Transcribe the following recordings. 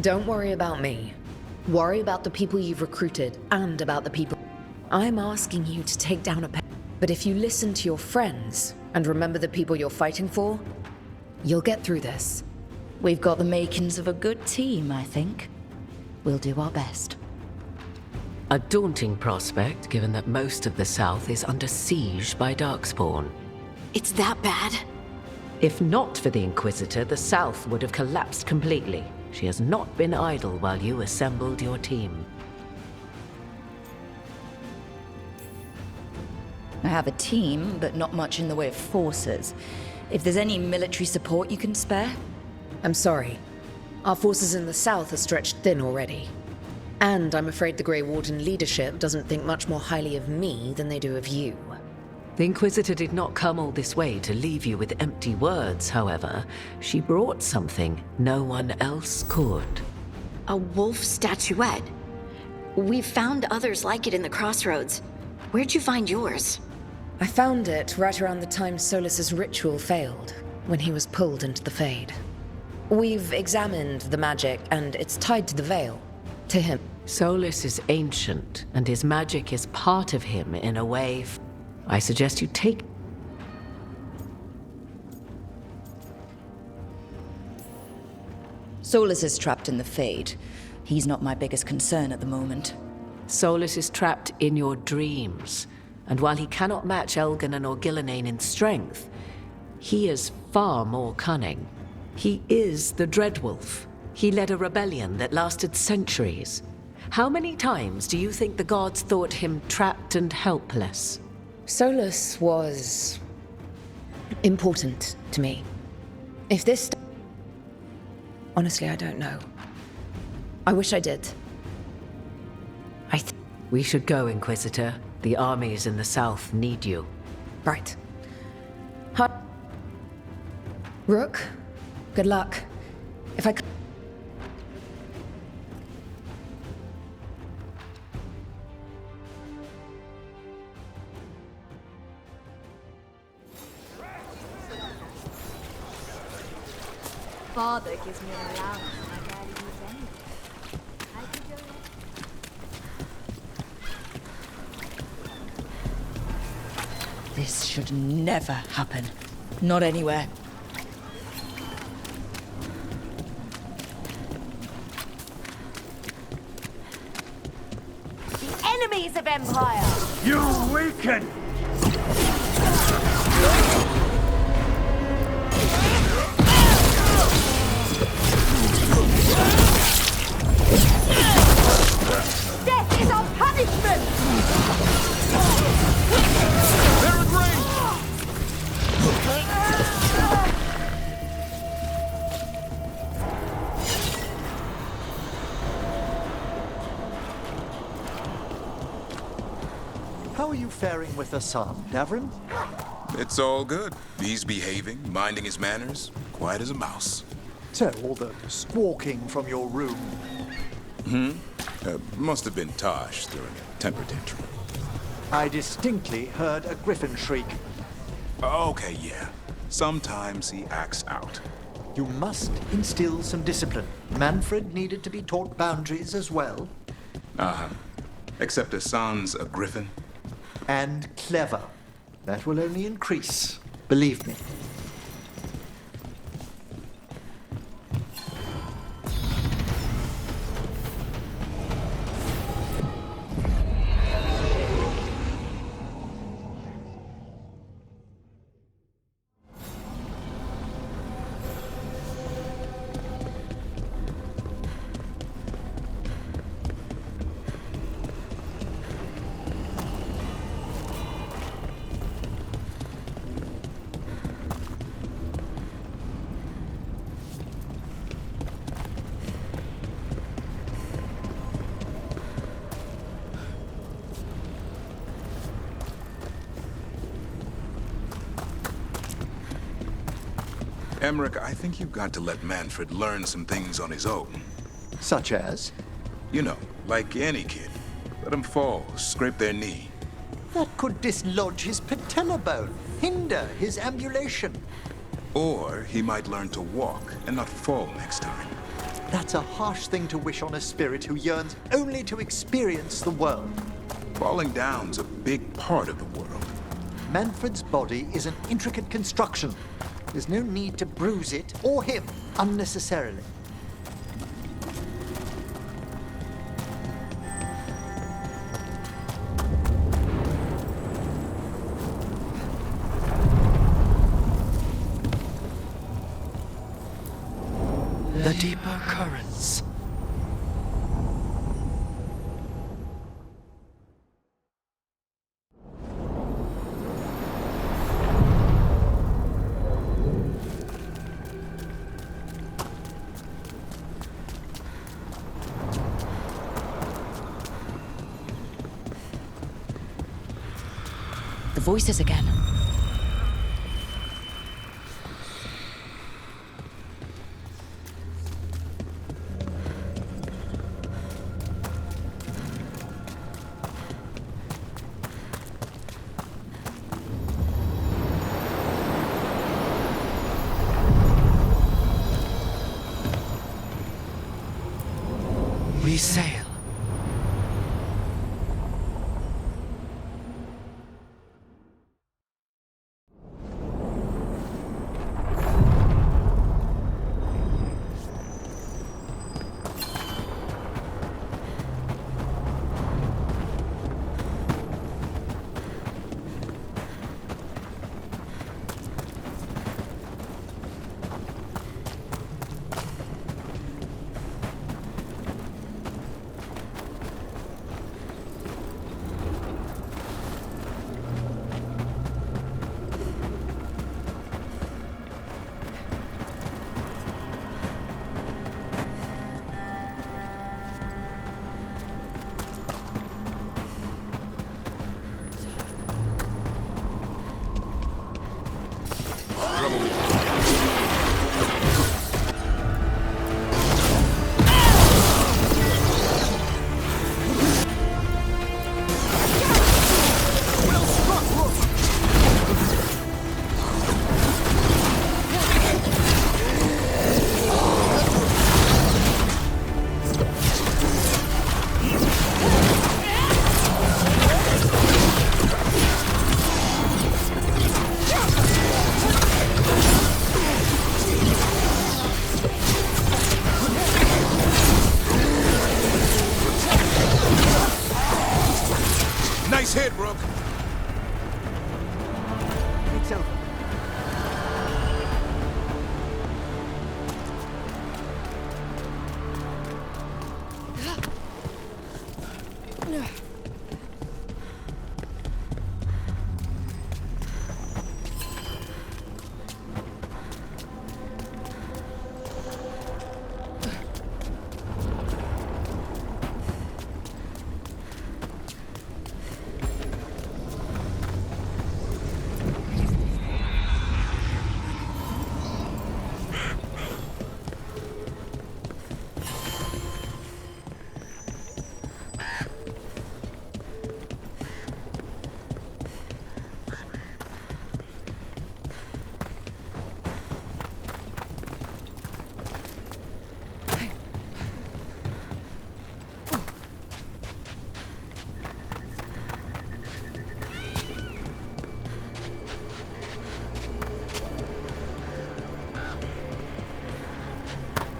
Don't worry about me. Worry about the people you've recruited and about the people. I'm asking you to take down a pen. But if you listen to your friends and remember the people you're fighting for, you'll get through this. We've got the makings of a good team, I think. We'll do our best. A daunting prospect, given that most of the South is under siege by Darkspawn. It's that bad? If not for the Inquisitor, the South would have collapsed completely. She has not been idle while you assembled your team. I have a team, but not much in the way of forces. If there's any military support you can spare? I'm sorry. Our forces in the South are stretched thin already. And I'm afraid the Grey Warden leadership doesn't think much more highly of me than they do of you. The Inquisitor did not come all this way to leave you with empty words, however. She brought something no one else could. A wolf statuette? We've found others like it in the Crossroads. Where'd you find yours? I found it right around the time Solus's ritual failed, when he was pulled into the Fade. We've examined the magic, and it's tied to the Veil. To him. Solus is ancient, and his magic is part of him in a way. I suggest you take... Solus is trapped in the Fade. He's not my biggest concern at the moment. Solus is trapped in your dreams, and while he cannot match Elganon or Gillenane in strength, he is far more cunning. He is the Dreadwolf. He led a rebellion that lasted centuries. How many times do you think the gods thought him trapped and helpless? Solus was important to me. If this... Honestly, I don't know. I wish I did. We should go, Inquisitor. The armies in the South need you. Right. Hi. Rook, good luck. If I could... Father gives me an allowance and I barely use anything. I could go This should never happen. Not anywhere. the enemies of Empire! You weaken! Death is our punishment! They're in range! How are you faring with Hassan, Davrin? It's all good. He's behaving, minding his manners, quiet as a mouse. So, all the squawking from your room. Must have been Tosh throwing a temper tantrum. I distinctly heard a griffin shriek. Okay, yeah. Sometimes he acts out. You must instill some discipline. Manfred needed to be taught boundaries as well. Uh-huh. Except Hassan's a griffin. And clever. That will only increase. Believe me. Emmerich, I think you've got to let Manfred learn some things on his own. Such as? You know, like any kid. Let them fall, scrape their knee. That could dislodge his patella bone, hinder his ambulation. Or he might learn to walk and not fall next time. That's a harsh thing to wish on a spirit who yearns only to experience the world. Falling down's a big part of the world. Manfred's body is an intricate construction. There's no need to bruise it, or him, unnecessarily. The deeper currents. The voices again. We sail. Nice hit, Rook. It's over.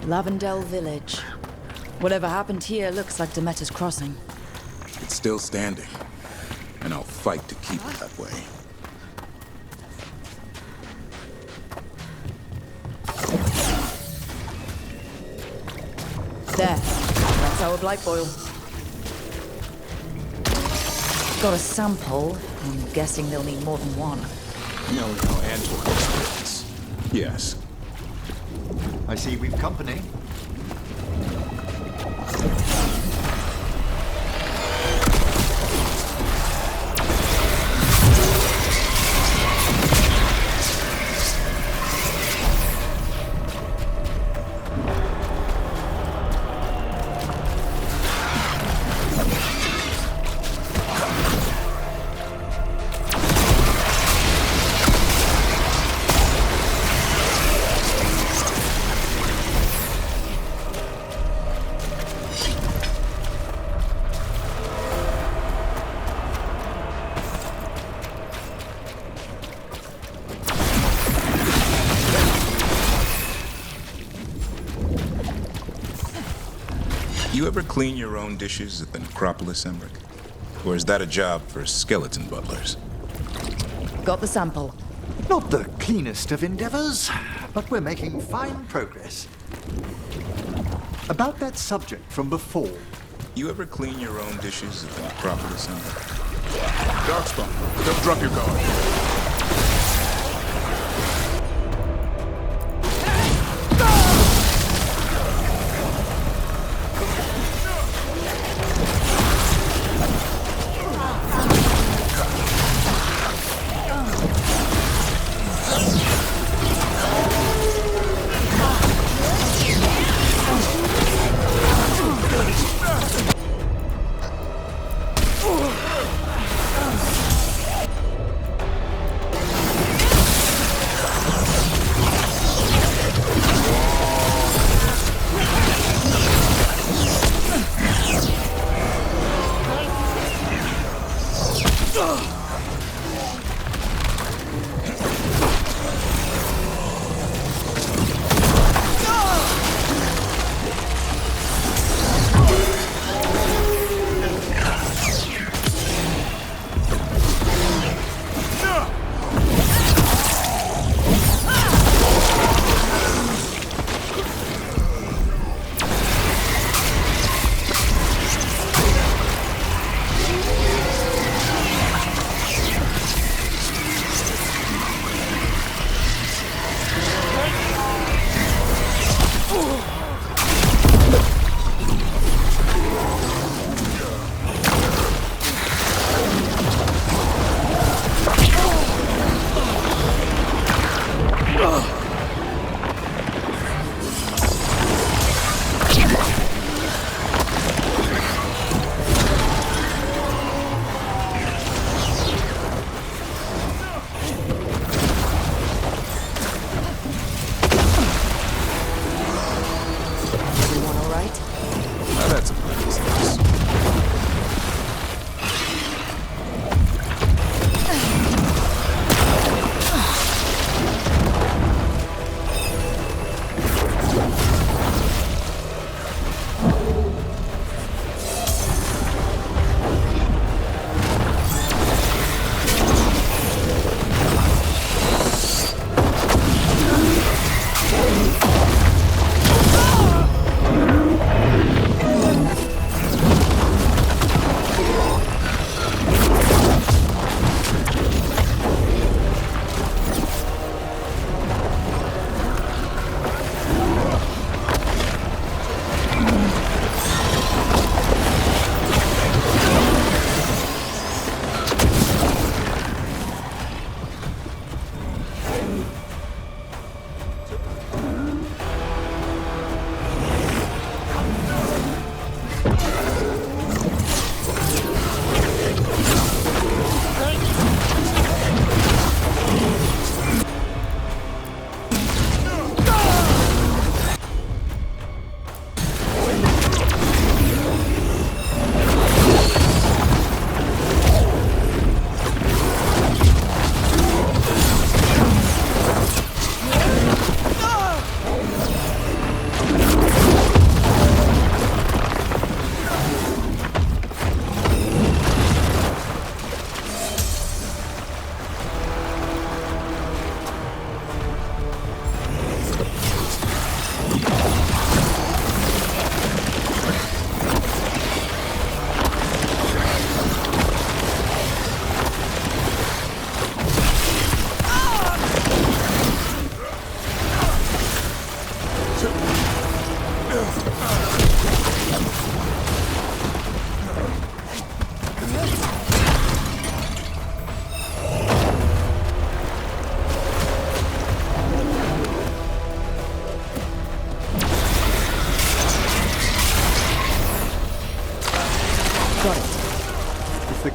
Lavendel Village. Whatever happened here looks like Demeter's Crossing. It's still standing, and I'll fight to keep it that way. There. That's our Blight Boil. Got a sample. I'm guessing they'll need more than one. You know how Antwerp experience. Yes. I see we've company. You ever clean your own dishes at the necropolis, Emmerich? Or is that a job for skeleton butlers? Got the sample. Not the cleanest of endeavors, but we're making fine progress. About that subject from before. You ever clean your own dishes at the necropolis, Emmerich? Darkspawn, don't drop your guard.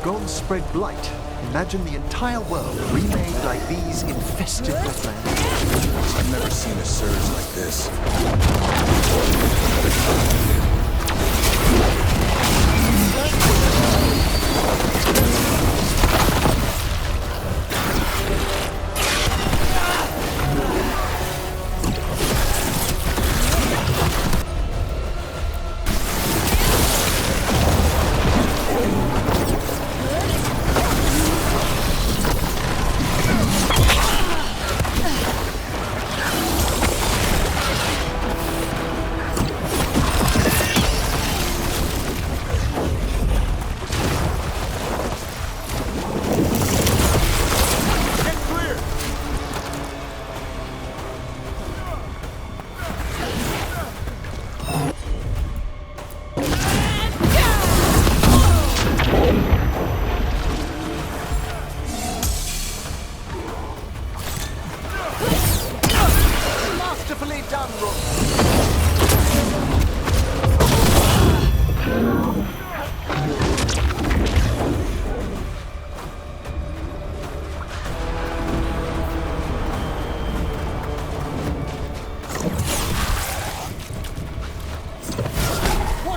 gods spread blight, imagine the entire world remade like these infested wetlands. I've never seen a surge like this.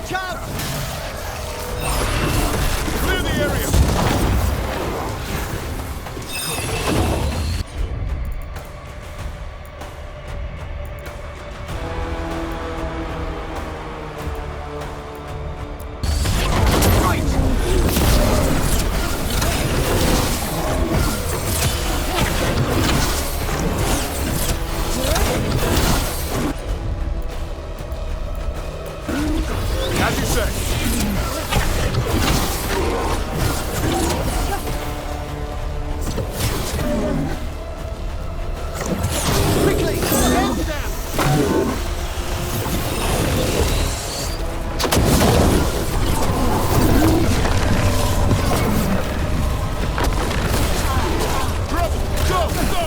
Watch out! Clear the area! As you say. Quickly! Hands down! Go! Go!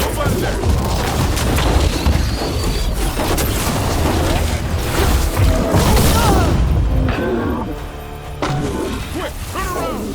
Nobody there! Quick! Turn around!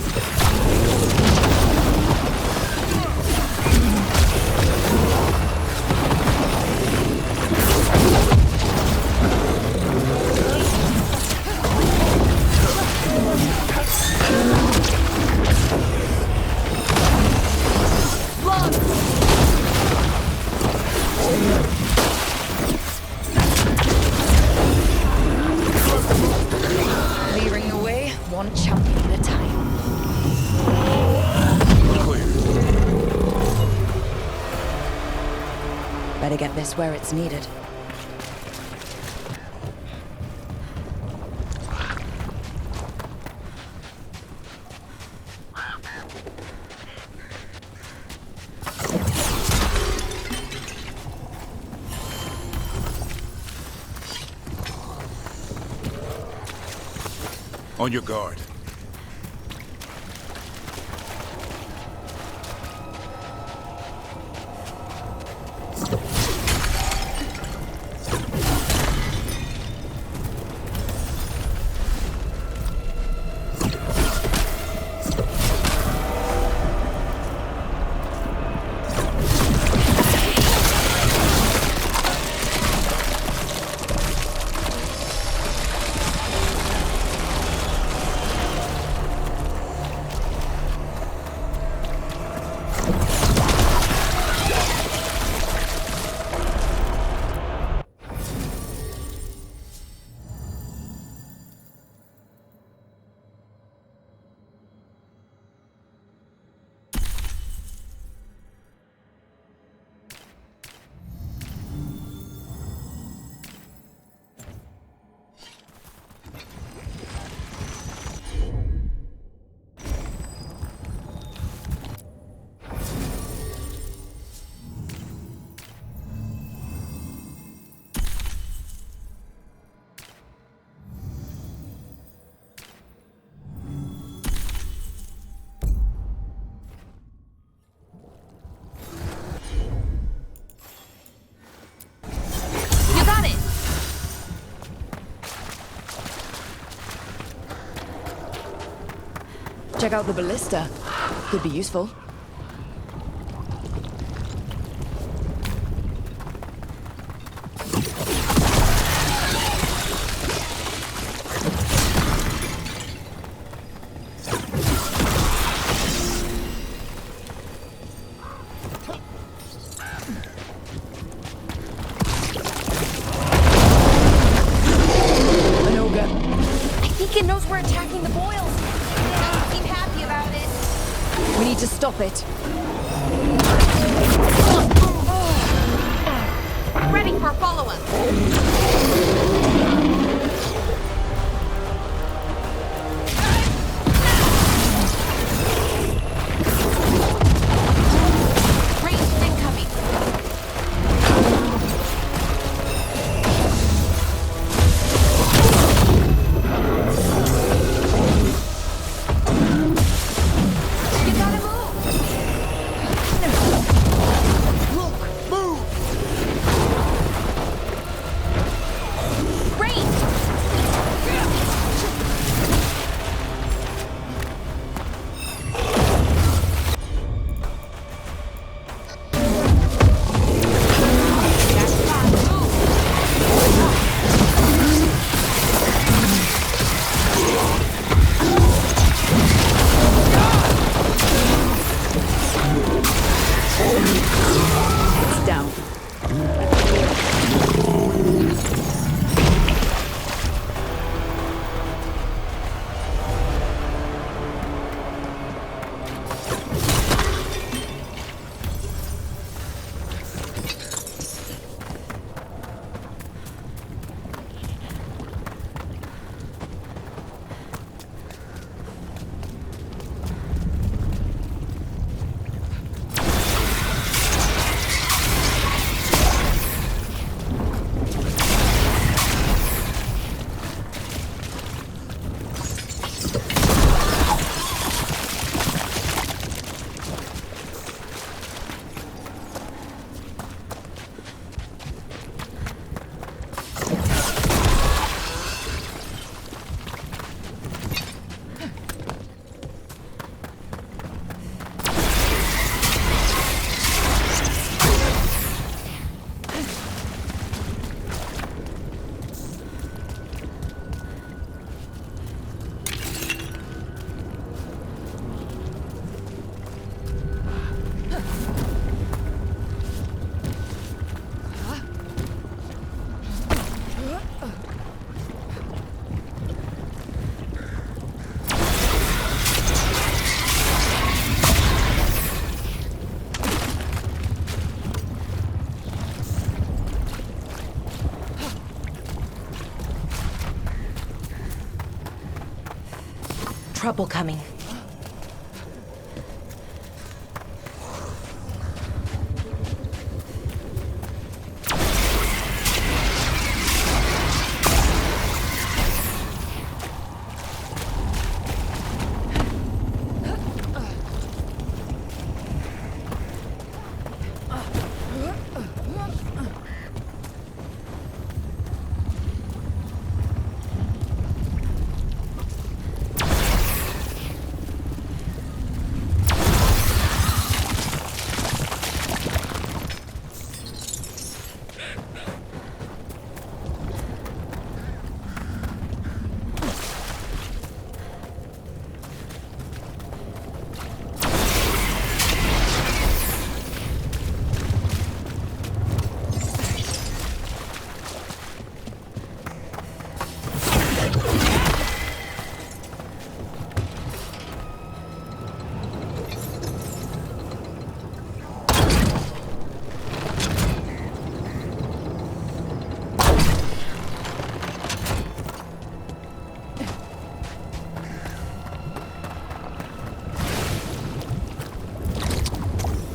Clearing the way, one champion at a time. Clear. Better get this where it's needed. On your guard. Check out the ballista. Could be useful. An ogre. I think it knows we're attacking the boils. It doesn't seem happy about it. We need to stop it. Ready for follow-up. Ranged incoming. You gotta move. Look! Move! Ranged trouble coming.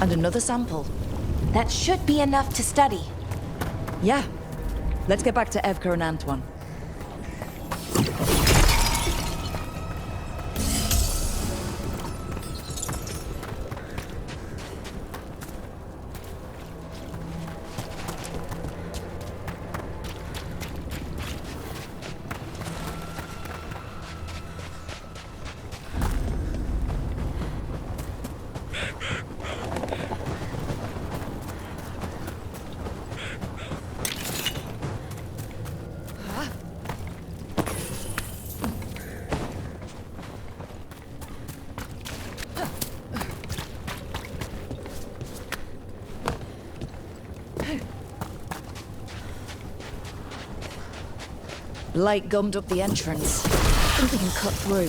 And another sample. That should be enough to study. Yeah. Let's get back to Evka and Antoine. Light gummed up the entrance. I think we can cut through.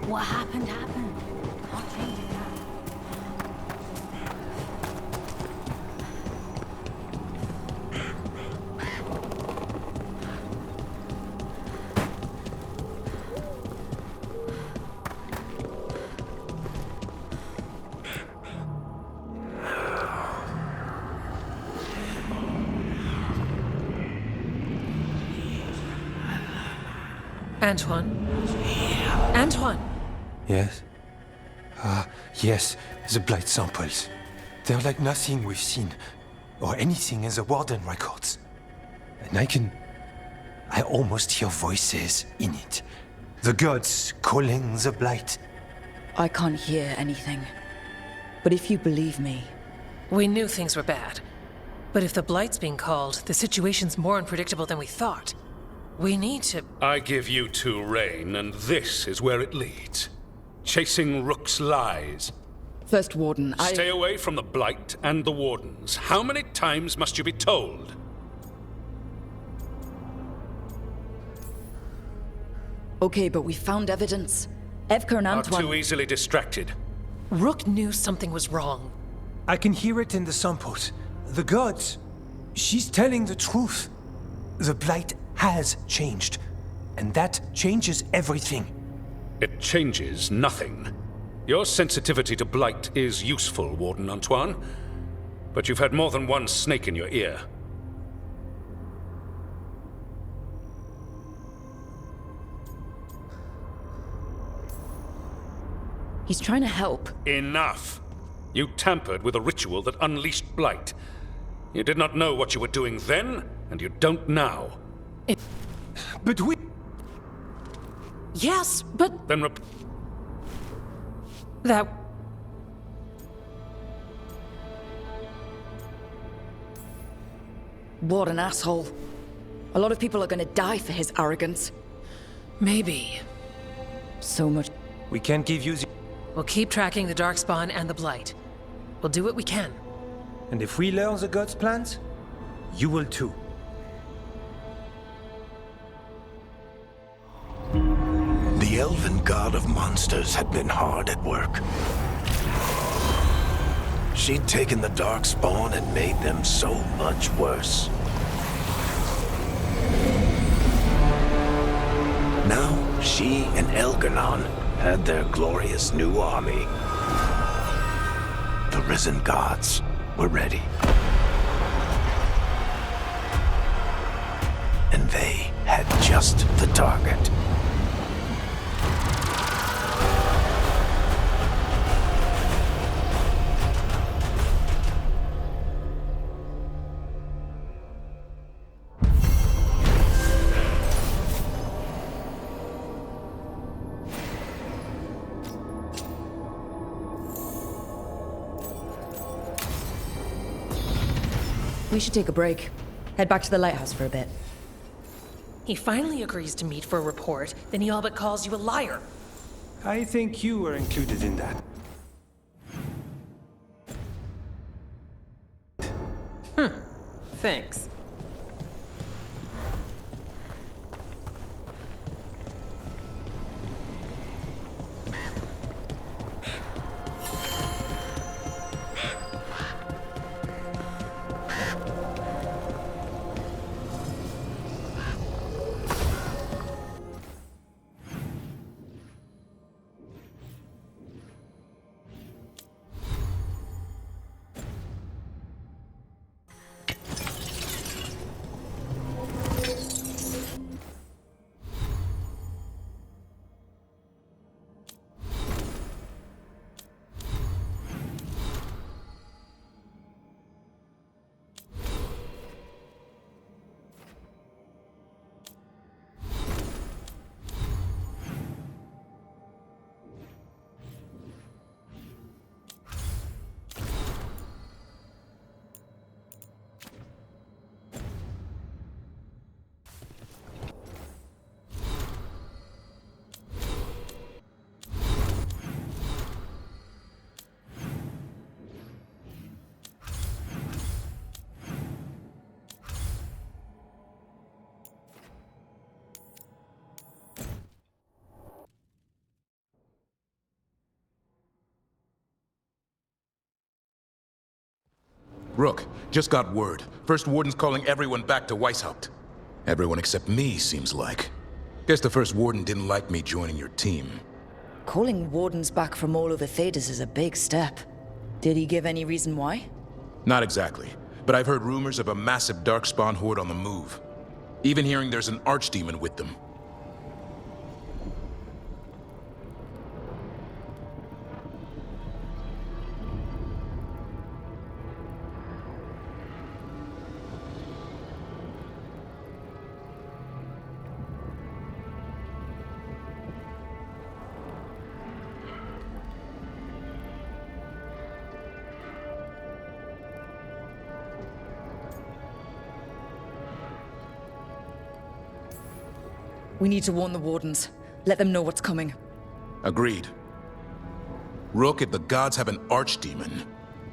What happened, happened. I'll change it now. Antoine? Antoine! Yes? Yes, the blight samples. They're like nothing we've seen, or anything in the Warden records. And I almost hear voices in it. The gods calling the blight. I can't hear anything. But if you believe me... We knew things were bad. But if the Blight's being called, the situation's more unpredictable than we thought. We need to... I give you two Rain, and this is where it leads. Chasing Rook's lies. First Warden, Stay away from the Blight and the Wardens. How many times must you be told? Okay, but we found evidence. Evka and Not Antoine... too easily distracted. Rook knew something was wrong. I can hear it in the samples. The gods. She's telling the truth. The blight has changed. And that changes everything. It changes nothing. Your sensitivity to Blight is useful, Warden Antoine. But you've had more than one snake in your ear. He's trying to help. Enough! You tampered with a ritual that unleashed Blight. You did not know what you were doing then, and you don't now. But we... Yes, but... Then That... What an asshole. A lot of people are gonna die for his arrogance. Maybe. So much... We can't give you the... We'll keep tracking the Darkspawn and the Blight. We'll do what we can. And if we learn the gods' plans, you will too. The elven god of monsters had been hard at work. She'd taken the Darkspawn and made them so much worse. Now, she and Elganon had their glorious new army. The risen gods were ready. And they had just the target. We should take a break. Head back to the lighthouse for a bit. He finally agrees to meet for a report, then he all but calls you a liar. I think you were included in that. Thanks. Rook, just got word. First Warden's calling everyone back to Weishaupt. Everyone except me, seems like. Guess the First Warden didn't like me joining your team. Calling Wardens back from all over Thedas is a big step. Did he give any reason why? Not exactly, but I've heard rumors of a massive Darkspawn horde on the move. Even hearing there's an Archdemon with them. We need to warn the Wardens. Let them know what's coming. Agreed. Rook, if the gods have an Archdemon,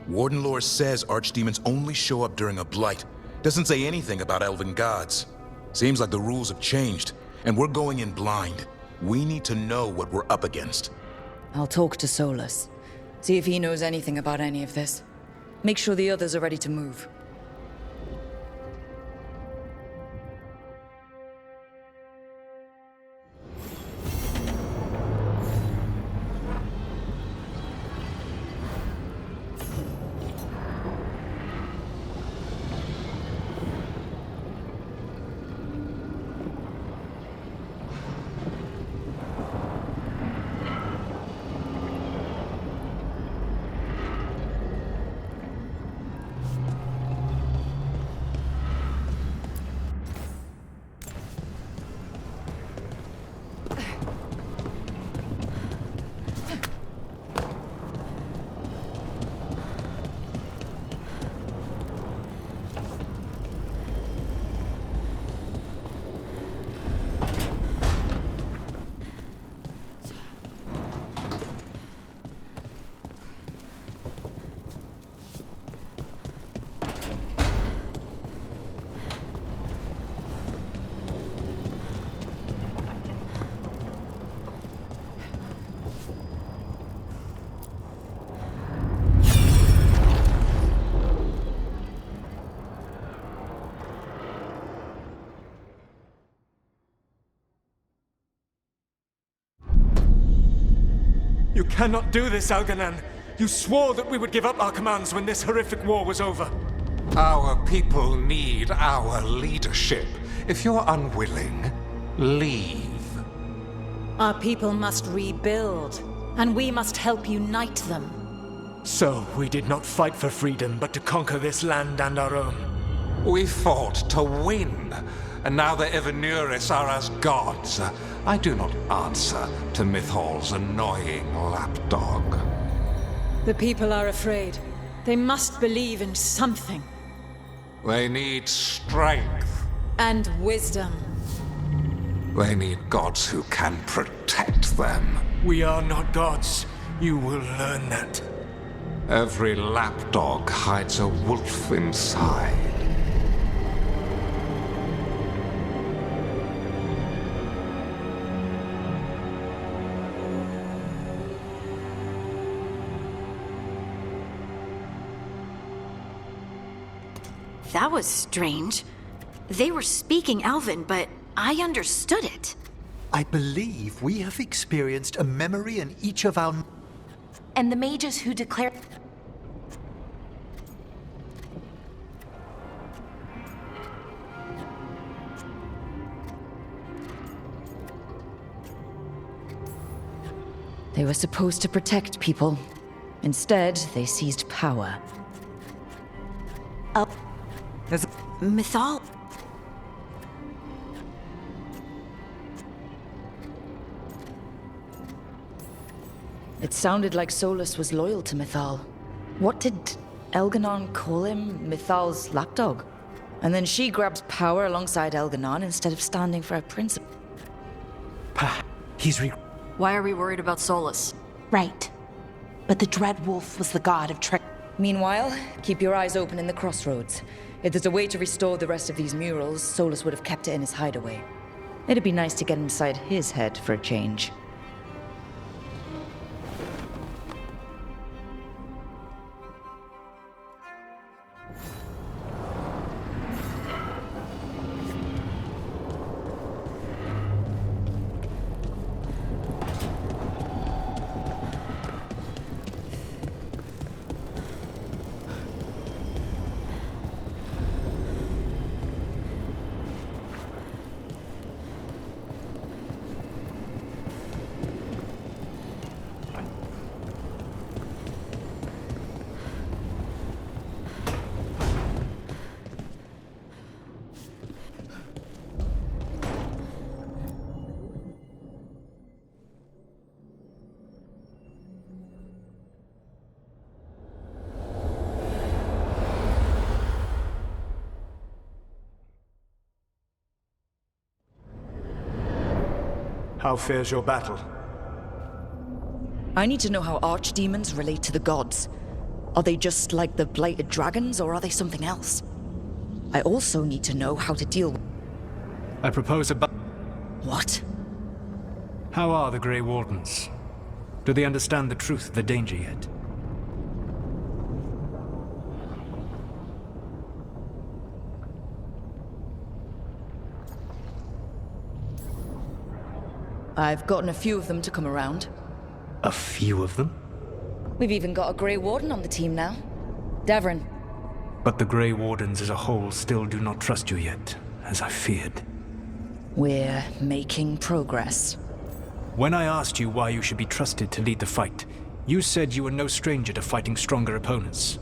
Warden lore says Archdemons only show up during a blight. Doesn't say anything about elven gods. Seems like the rules have changed, and we're going in blind. We need to know what we're up against. I'll talk to Solus. See if he knows anything about any of this. Make sure the others are ready to move. You cannot do this, Elganan. You swore that we would give up our commands when this horrific war was over. Our people need our leadership. If you're unwilling, leave. Our people must rebuild, and we must help unite them. So, we did not fight for freedom, but to conquer this land and our own. We fought to win, and now the Evanuris are as gods. I do not answer to Mythal's annoying lapdog. The people are afraid. They must believe in something. They need strength. And wisdom. They need gods who can protect them. We are not gods. You will learn that. Every lapdog hides a wolf inside. That was strange. They were speaking Elven, but I understood it. I believe we have experienced a memory in each of our... And the mages who declared... They were supposed to protect people. Instead, they seized power. Mythal... It sounded like Solus was loyal to Mythal. What did Elganon call him? Mythal's lapdog? And then she grabs power alongside Elganon instead of standing for her principle. Why are we worried about Solus? Right. But the Dreadwolf was the god of trick. Meanwhile, keep your eyes open in the crossroads. If there's a way to restore the rest of these murals, Solus would have kept it in his hideaway. It'd be nice to get inside his head for a change. How fares your battle? I need to know how archdemons relate to the gods. Are they just like the blighted dragons, or are they something else? I also need to know how to deal with... I propose a What? How are the Grey Wardens? Do they understand the truth of the danger yet? I've gotten a few of them to come around. A few of them? We've even got a Grey Warden on the team now. Davrin. But the Grey Wardens as a whole still do not trust you yet, as I feared. We're making progress. When I asked you why you should be trusted to lead the fight, you said you were no stranger to fighting stronger opponents.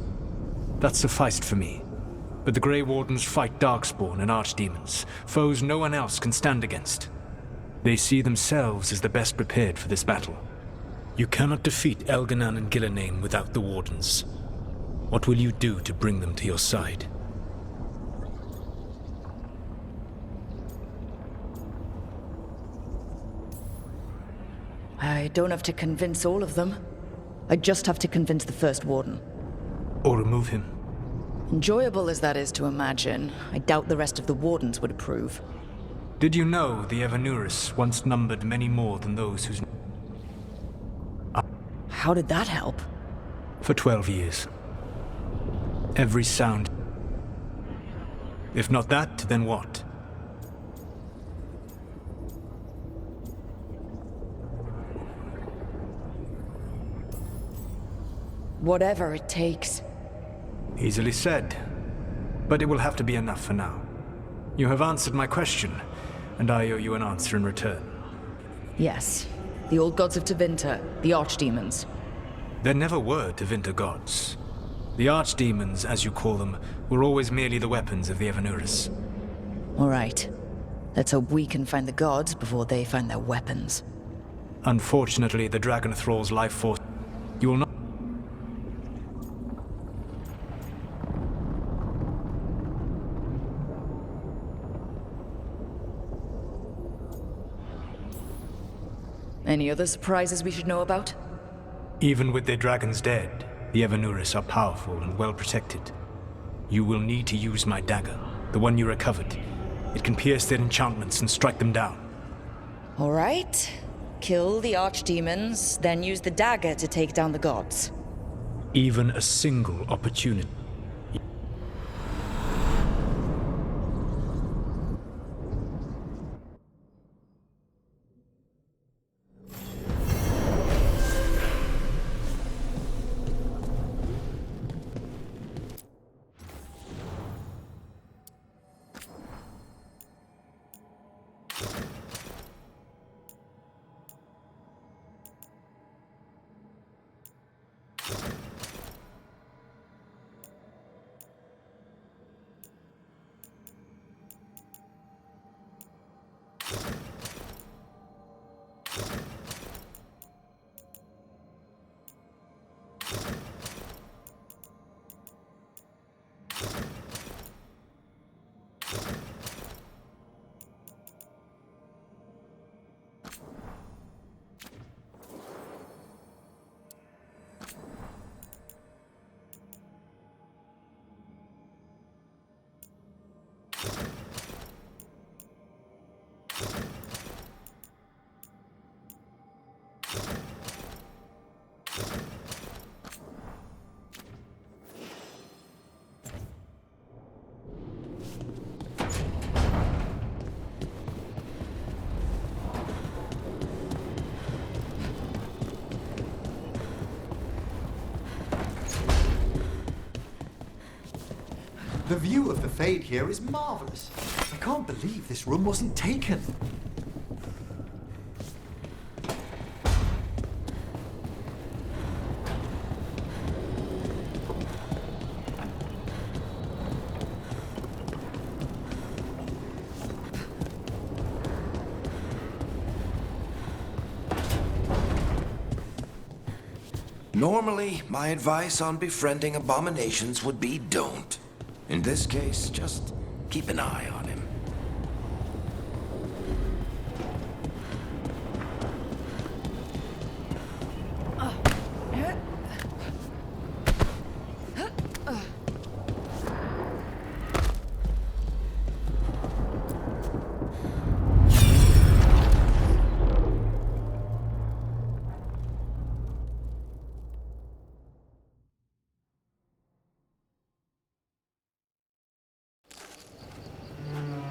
That sufficed for me. But the Grey Wardens fight Darkspawn and Archdemons, foes no one else can stand against. They see themselves as the best prepared for this battle. You cannot defeat Elganan and Gillenane without the Wardens. What will you do to bring them to your side? I don't have to convince all of them. I just have to convince the First Warden. Or remove him. Enjoyable as that is to imagine, I doubt the rest of the Wardens would approve. Did you know the Evanuris once numbered many more than those whose... How did that help? For 12 years. Every sound... If not that, then what? Whatever it takes. Easily said. But it will have to be enough for now. You have answered my question, and I owe you an answer in return. Yes. The old gods of Tevinter, the archdemons. There never were Tevinter gods. The archdemons, as you call them, were always merely the weapons of the Evanuris. All right. Let's hope we can find the gods before they find their weapons. Unfortunately, the Dragon Thrall's life force... You will not... Any other surprises we should know about? Even with their dragons dead, the Evanuris are powerful and well protected. You will need to use my dagger, the one you recovered. It can pierce their enchantments and strike them down. All right. Kill the archdemons, then use the dagger to take down the gods. Even a single opportunity. The view of the Fade here is marvelous. I can't believe this room wasn't taken. Normally, my advice on befriending abominations would be don't. In this case, just keep an eye on him.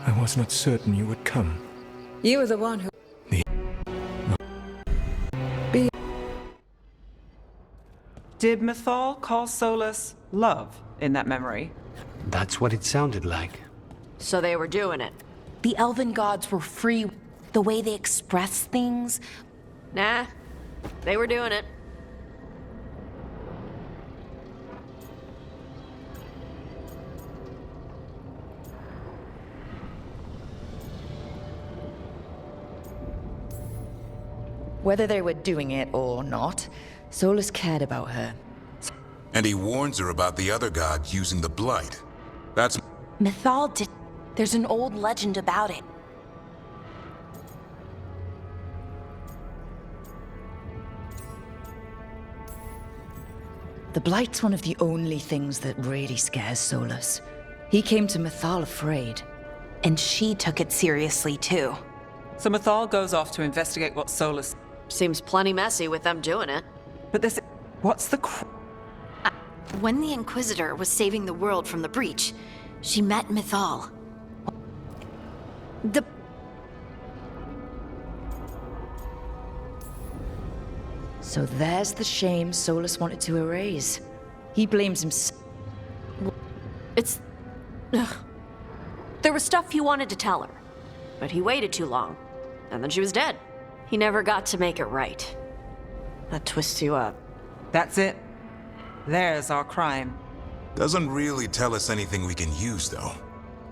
I was not certain you would come. You were the one who... Did Mythal call Solus love in that memory? That's what it sounded like. So they were doing it. The elven gods were free. The way they express things. Nah, they were doing it. Whether they were doing it or not, Solus cared about her. And he warns her about the other god using the Blight. That's... Mythal did... There's an old legend about it. The Blight's one of the only things that really scares Solus. He came to Mythal afraid. And she took it seriously, too. So Mythal goes off to investigate what Solus... Seems plenty messy with them doing it. But this... What's the When the Inquisitor was saving the world from the breach, she met Mythal. So there's the shame Solus wanted to erase. He blames himself. It's... Ugh. There was stuff he wanted to tell her, but he waited too long, and then she was dead. He never got to make it right. That twists you up. That's it. There's our crime. Doesn't really tell us anything we can use, though.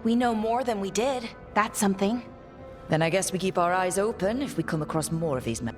We know more than we did. That's something. Then I guess we keep our eyes open if we come across more of these men.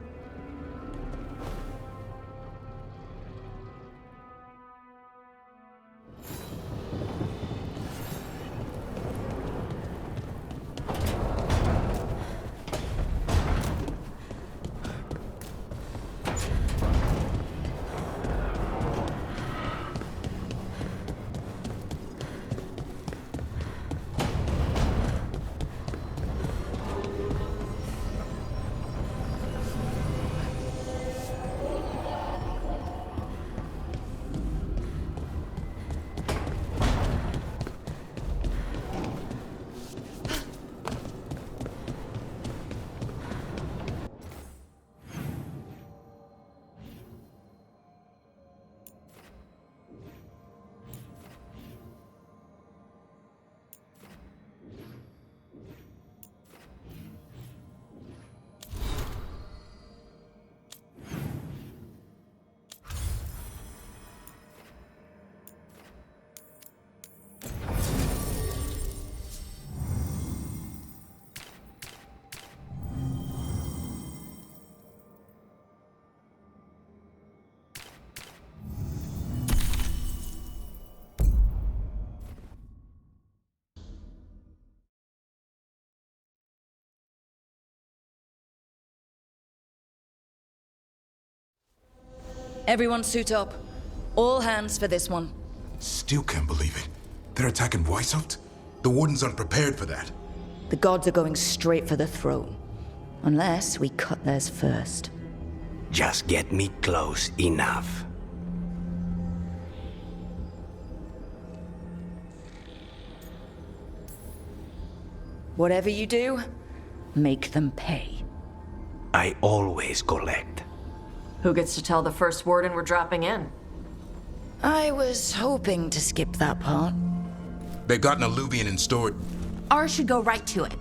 Everyone suit up. All hands for this one. Still can't believe it. They're attacking Weishaupt? The Wardens aren't prepared for that. The gods are going straight for the throne. Unless we cut theirs first. Just get me close enough. Whatever you do, make them pay. I always collect. Who gets to tell the first warden we're dropping in? I was hoping to skip that part. They've got an Alluvian in storage. Ours should go right to it.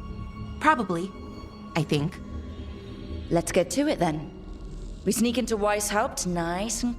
Probably. I think. Let's get to it then. We sneak into Weishaupt nice and